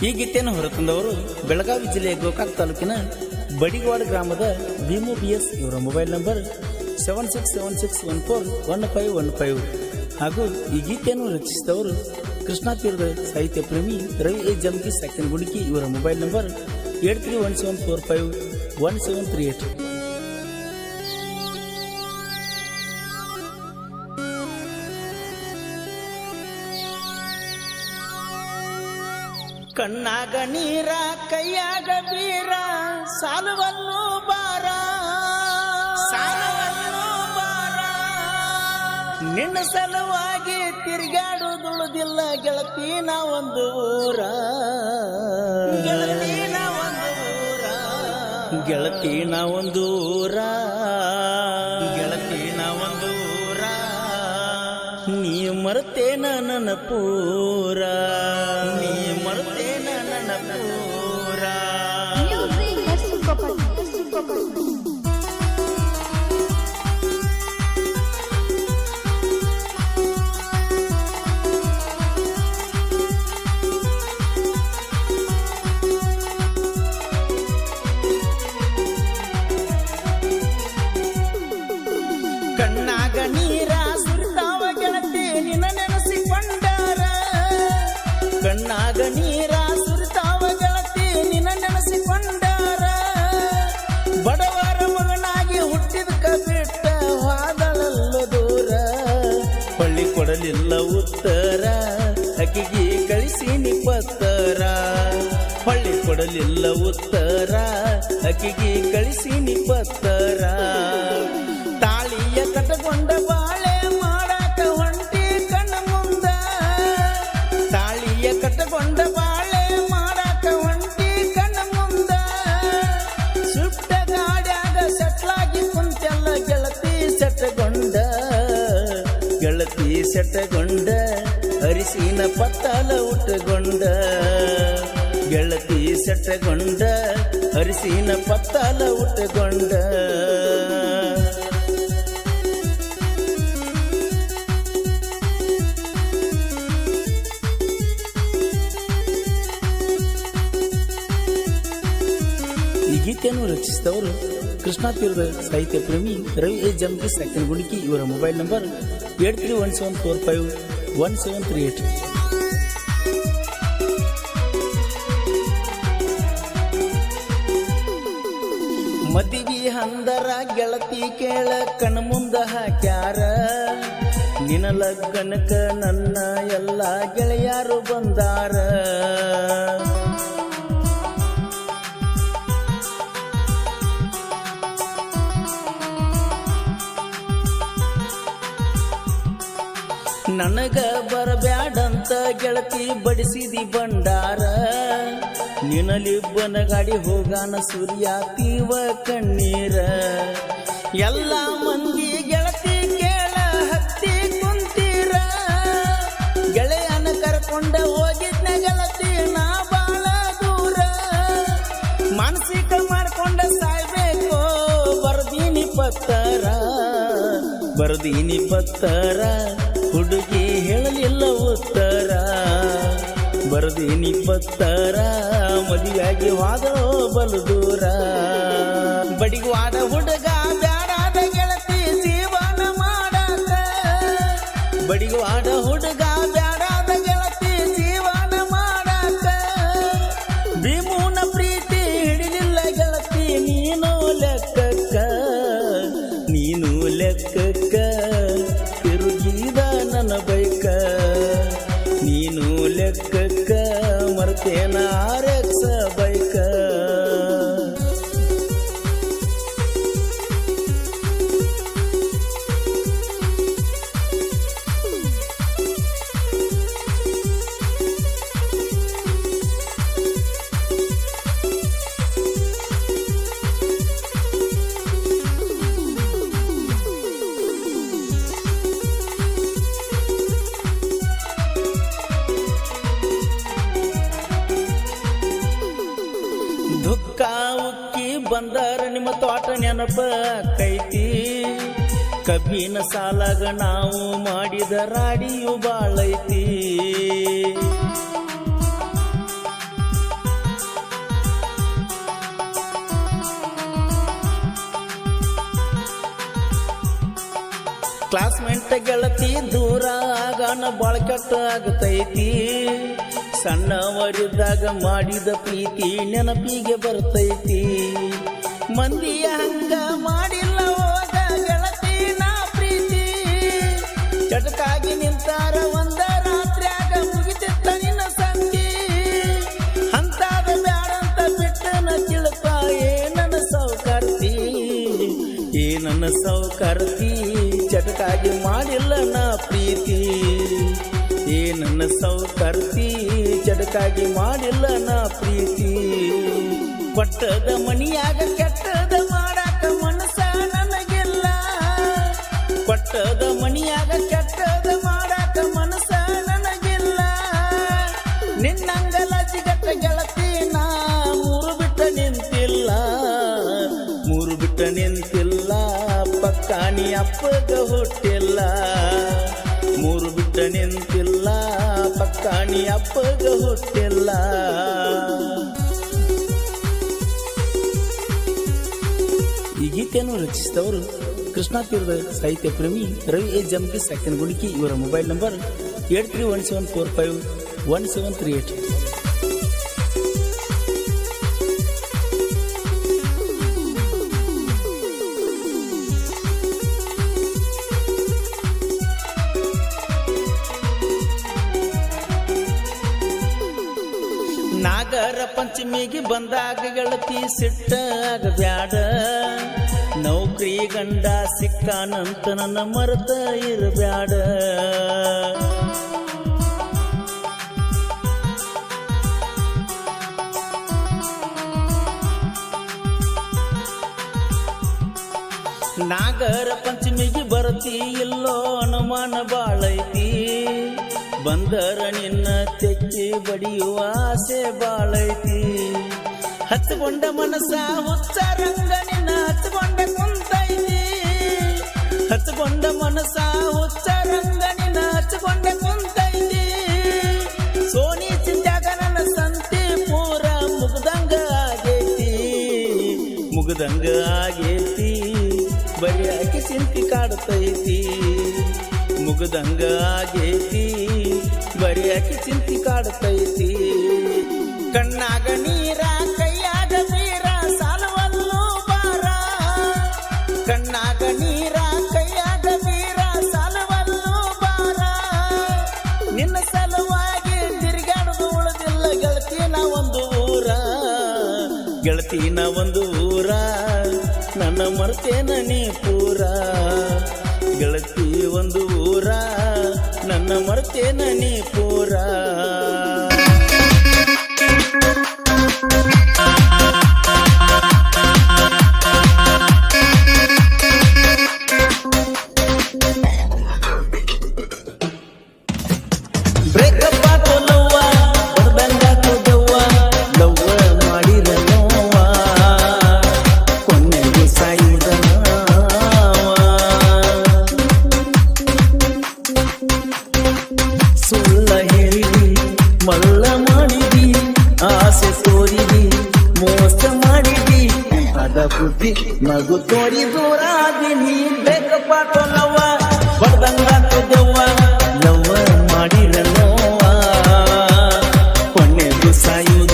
ಈ ಗೀತೆಯನ್ನು ಹೊರತಂದವರು ಬೆಳಗಾವಿ ಜಿಲ್ಲೆಯ ಗೋಕಾಕ್ ತಾಲೂಕಿನ ಬಡಿಗವಾಡ ಗ್ರಾಮದ ಭೀಮು BS. ಇವರ ಮೊಬೈಲ್ ನಂಬರ್ 7676141515 ಹಾಗೂ ಈ ಗೀತೆಯನ್ನು ರಚಿಸಿದವರು ಕೃಷ್ಣಾ ತೀರದ ಸಾಹಿತ್ಯ ಪ್ರೇಮಿ ರವಿ ಎ ಜಮಗಿ ಸೆಕೆಂಡ್ ಗುಡಿಕಿ. ಇವರ ಮೊಬೈಲ್ ನಂಬರ್ 8317451738. ಕಣ್ಣಾಗ ನೀರ ಕೈಯಾಗ ಬೀರ ಸಾಲುವನ್ನು ಬಾರ ನಿನ್ನ ಸಲುವಾಗಿ ತಿರುಗಾಡುದುಳುದಿಲ್ಲ ಗೆಳತಿ ನಾವೊಂದು ಊರ ಗೆಳತಿ ನಾವೊಂದು ಊರ ನೀ ಮರ್ತೇನ ನನ್ನ ಪೂರ ಕಣ್ಣಾಗ ನೀರ ಸುರಿತಾವ ಗೆಳತಿ ನಿನ್ನ ನೆನೆಸಿಕೊಂಡಾರ ಕಣ್ಣಾಗ ನೀರ ಸುರಿತಾವ ಗೆಳತಿ ನಿನ್ನ ನೆನೆಸಿಕೊಂಡಾರ ಬಡವರ ಮಗನಾಗಿ ಹುಟ್ಟಿದಕ ಬಿಟ್ಟ ವಾದಳಲ್ಲ ದೂರ ಹೊಳ್ಳಿ ಕೊಡಲಿಲ್ಲ ಉತ್ತರ ಅಕ್ಕಿಗೆ ಕಳಿಸೀನಿ ಪತ್ತರ ಹೊಳ್ಳಿ ಕೊಡಲಿಲ್ಲ ಉತ್ತರ ಅಕ್ಕಿಗೆ ಕಳಿಸೀನಿ ಪತ್ತರ ತಾಳಿಯ ಕಟ್ಟಕೊಂಡ ಬಾಳೆ ಮಾಡಾಕ ಹೊಂಟಿ ಕಣ್ಣ ಮುಂದ ತಾಳಿಯ ಕಟ್ಟಕೊಂಡ ಬಾಳೆ ಮಾಡಾಕ ಹೊಂಟಿ ಕಣ್ಣ ಮುಂದ ಸುಟ್ಟ ಗಾಡ್ಯಾಗ ಸೆಟ್ಲಾಗಿ ಕುಂತೆಲ್ಲ ಗೆಳತಿ ಸೆಟ್ಟಗೊಂಡ ಅರಿಸಿನ ಪತ್ತಾಲ ಉಟ್ಟುಕೊಂಡ ಗೆಳತಿ ಸೆಟ್ಟಗೊಂಡ ಅರಿಸಿನ ಪತ್ತಾಲ ಉಟ್ಟುಕೊಂಡ ಈ ಗೀತೆಯನ್ನು ರಚಿಸಿದವರು ಕೃಷ್ಣಾ ತೀರದ ಸಾಹಿತ್ಯ ಪ್ರೇಮಿ ರವಿ ಎ ಜಮಗಿ ಸೆಕೆಂಡ್ ಗುಡಿಕಿ. ಇವರ ಮೊಬೈಲ್ ನಂಬರ್ 8317451738. ಮದಿವಿ ಹಂದರ ಗೆಳತಿ ಕೇಳ ಕಣ್ಮುಂದ ಹಾಕ್ಯಾರ ನಿನ್ನ ಲಗ್ನಕ್ಕ ನನ್ನ ಎಲ್ಲ ಗೆಳೆಯರು ಬಂದಾರ ನನಗ ಬರಬ್ಯಾಡಂತ ಗೆಳತಿ ಬಡಿಸಿದಿ ಬಂಡಾರ ನಿನ್ನಲಿಬ್ಬನ ಗಾಡಿ ಹೋಗಾನ ಸೂರ್ಯ ತೀವ ಕಣ್ಣೀರ ಎಲ್ಲ ಮಂದಿ ಗೆಳತಿ ಕೇಳ ಹತ್ತಿ ಕುಂತೀರ ಗೆಳೆಯನ ಕರ್ಕೊಂಡ ಹೋಗಿದ್ನ ಗೆಳತಿ ನಾ ಬಾಳ ದೂರ ಮಾನಸಿಕ ಮಾಡ್ಕೊಂಡ ಸಾಯ್ಬೇಕು ಬರ್ದೀನಿ ಪತ್ತರ ಹುಡುಗಿ ಹೇಳಲಿಲ್ಲ ಉತ್ತರ ಬರ್ದೀನಿ ಪತ್ತರ ಮದುವೆಯಾಗಿ ವಾದೋ ಬಲು ದೂರ ಬಡಿಗವಾಡ ಹುಡುಗ ಬ್ಯಾಡಾದ ಗೆಳತಿ ಜೀವನ ಮಾಡಾಕ ಬಡಿಗವಾಡ ಹುಡುಗ ಬ್ಯಾಡಾದ ಗೆಳತಿ ಜೀವನ ಮಾಡಾಕ ಭೀಮೂನ ಪ್ರೀತಿ ಹಿಡಿಲಿಲ್ಲ ಗೆಳತಿ ನೀನು ಲೆಕ್ಕಕ್ಕ ತಿರುಗಿದ ನನ್ನ ಬೈಕ ನೀನು ಲೆಕ್ಕಕ್ಕ ಮರ್ತೇನ RX ಬೈಕ ದುಃಖ ಉಕ್ಕಿ ಬಂದರ ನಿಮ್ಮ ತೋಟ ನೆನಪ ಕೈತಿ ಕಬ್ಬಿನ ಸಾಲಾಗ ನಾವು ಮಾಡಿದ ರಾಡಿಯು ಬಾಳೈತಿ ಕ್ಲಾಸ್ಮೇಟ್ ಗೆಳತಿ ದೂರ ಆಗಾನ ಬಾಳ ಕೆಟ್ಟ ಆಗತೈತಿ. ಸಣ್ಣವರಿದ್ದಾಗ ಮಾಡಿದ ಪ್ರೀತಿ ನೆನಪಿಗೆ ಬರ್ತೈತಿ. ಮಂದಿಯ ಹಂಗ ಮಾಡಿಲ್ಲ ಹೋಗ ಗೆಳತಿ ನಾ ಪ್ರೀತಿ. ಚಟಕಾಗಿ ನಿಂತಾರ ಒಂದ ರಾತ್ರಿಯಾಗ ಮುಗಿತಿತ್ತ ನಿನ್ನ ಸಂಗಿ. ಅಂತಾದ ಬ್ಯಾಡಂತ ಬಿಟ್ಟನ ತಿಳಪ ನನ್ನ ಸೌಕರ್ತಿ, ನನ್ನ ಸೌಕರ್ತಿ. ಚಟಕಾಗಿ ಮಾಡಿಲ್ಲ ನಾ ಪ್ರೀತಿ, ನನ್ನ ಸೌಕರ್ತಿ. ಚಟಕಾಗಿ ಮಾಡಿಲ್ಲ ನಾ ಪ್ರೀತಿ. ಕೊಟ್ಟದ ಮನಿಯಾಗ ಕೆಟ್ಟದ ಮಾಡಾಕ ಮನಸ ನನಗಿಲ್ಲ. ಕೊಟ್ಟದ ಮನಿಯಾಗ ಕೆಟ್ಟದ ಮಾಡಾಕ ಮನಸ ನನಗಿಲ್ಲ. ನಿನ್ನಂಗಲ ಜಿಗಟ್ಟ ಗೆಳತಿ ನಾ ಮೂರು ಬಿಟ್ಟ ನಿಂತಿಲ್ಲ. ಮೂರು ಬಿಟ್ಟ ನಿಂತಿಲ್ಲ ಪಕ್ಕಾನಿ ಅಪ್ಪಗ ಹುಟ್ಟಿಲ್ಲ. ಮೂರು ಬಿಟ್ಟ ನಿಂತಿಲ್ಲ ಪಕ್ಕಾನಿ ಅಪ್ಪಗ ಹುಟ್ಟಿಲ್ಲ. ಈ ಗೀತೆಯನ್ನು ರಚಿಸಿದವರು ಕೃಷ್ಣಾ ತೀರದ ಸಾಹಿತ್ಯ ಪ್ರೇಮಿ ರವಿ ಎ ಜಮಗಿ ಸೆಕೆಂಡ್ ಗುಡಿಕಿ. ಇವರ ಮೊಬೈಲ್ ನಂಬರ್ 8317451738. ನಾಗರ ಪಂಚಮಿಗೆ ಬಂದಾಗ ಗೆಳತಿ ಸಿಟ್ಟ ಆಗಬ್ಯಾಡ. ನೌಕರಿ ಗಂಡ ಸಿಕ್ಕಾನಂತ ನನ್ನ ಮರೆತ ಇರಬ್ಯಾಡ. ನಾಗರ ಪಂಚಮಿಗೆ ಬರತಿ ಇಲ್ಲೋ ಅನುಮಾನ ಬಾಳೈತಿ. ಬಂದರ ನಿನ್ನ ತೆಕ್ಕಿ ಬಡಿಯುವ ಆಸೆ ಬಾಳೈತಿ. ಹಚ್ಕೊಂಡ ಮನಸ ಹುಚ್ಚ ರಂಗ ನಿನ್ನ ಹಚ್ಕೊಂಡ ಕುಂತೈತಿ. ಹಚ್ಕೊಂಡ ಮನಸ ಹುಚ್ಚ ರಂಗ ನಿನ್ನ ಹಚ್ಕೊಂಡ ಕುಂತೈತಿ. ಸೋನಿ ಚಿಂತ್ಯಾಗ ನನ್ನ ಸಂತಿ ಪೂರ ಮುಗ್ದಂಗ ಆಗೈತಿ. ಮುಗ್ದಂಗ ಆಗೈತಿ ಬರೀ ಆಕೆ ಚಿಂತಿ ಕಾಡ್ತೈತಿ. ಮುಗ್ದಂಗ ಆಗೈತಿ ಬರೀ ಆಕೆ ಚಿಂತಿ ಕಾಡ್ತೈತಿ. ಕಣ್ಣಾಗ ನೀರ ಕೈಯಾಗ ಬೀರ ಸಾಲವಲ್ಲೂ ಬಾರ. ಕಣ್ಣಾಗ ನೀರ ಕೈಯಾಗ ಬೀರ ಸಾಲವಲ್ಲೂ ಬಾರ. ನಿನ್ನ ಸಲುವಾಗಿ ತಿರುಗಾಡುದು ಉಳಿದಿಲ್ಲ ಗೆಳತಿನ ಒಂದು ಊರ. ಗೆಳತಿನ ಒಂದು ಊರ ನನ್ನ ಮರ್ತೇನ ನೀ ಪೂರ. ಗೆಳತಿ ಒಂದು ಊರ ನನ್ನ ಮರ್ತೇನ ನೀ ಪೂರ. ಬ್ರೇಕಪ್ ಆತೋ ಲವ್ವ ಬಡದಂಗಾತೋ ದವ್ವ. ಲವ್ವ ಮಾಡಿರ ನೋವ ಕೊನೆಗೆ ಸಾಯುವುದ ನಾವ. ಸುಳ್ಳ ಹೇಳಿದಿ ಮಳ್ಳ ಮಾಡಿದಿ ಆಸೆ ತೋರಿದಿ ಮೋಸ ಮಾಡಿದಿ. ಅದ ಬುದ್ಧಿ ನಗು ತೋರಿ ದೂರ ಆದಿನಿ. ಬ್ರೇಕಪ್ ಆತೋ ಲವ್ವ ಬಡದಂಗಾತೋ ದವ್ವ. ಲವ್ವ ಮಾಡಿರ ನೋವ ಕೊನೆಗೂ ಸಾಯುವುದ